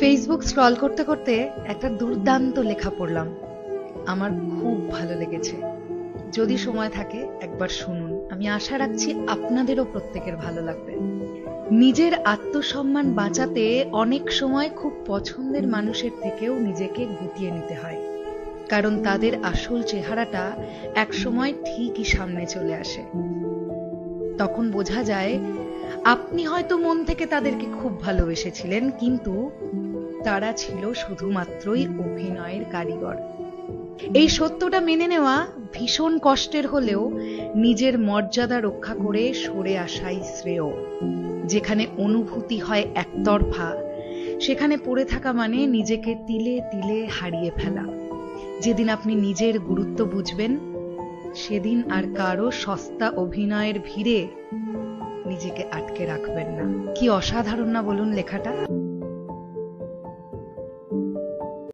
Facebook scroll করতে করতে একটা দুর্দান্ত লেখা পড়লাম, আমার খুব ভালো লেগেছে। যদি সময় থাকে একবার শুনুন, আমি আশা রাখছি আপনাদেরও প্রত্যেকের ভালো লাগবে। নিজের আত্মসম্মান বাঁচাতে অনেক সময় খুব পছন্দের মানুষের থেকেও নিজেকে গুটিয়ে নিতে হয়, কারণ তাদের আসল চেহারাটা এক সময় ঠিকই সামনে চলে আসে। তখন বোঝা যায় আপনি হয়তো মন থেকে তাদেরকে খুব ভালোবেসেছিলেন, কিন্তু তারা ছিল শুধুমাত্রই অভিনয়ের কারিগর। এই সত্যটা মেনে নেওয়া ভীষণ কষ্টের হলেও নিজের মর্যাদা রক্ষা করে সরে আসাই শ্রেয়। যেখানে অনুভূতি হয় একতরফা, সেখানে পড়ে থাকা মানে নিজেকে তিলে তিলে হারিয়ে ফেলা। যেদিন আপনি নিজের গুরুত্ব বুঝবেন, সেদিন আর কারো সস্তা অভিনয়ের ভিড়ে নিজেকে আটকে রাখবেন না। কি অসাধারণ না বলুন লেখাটা?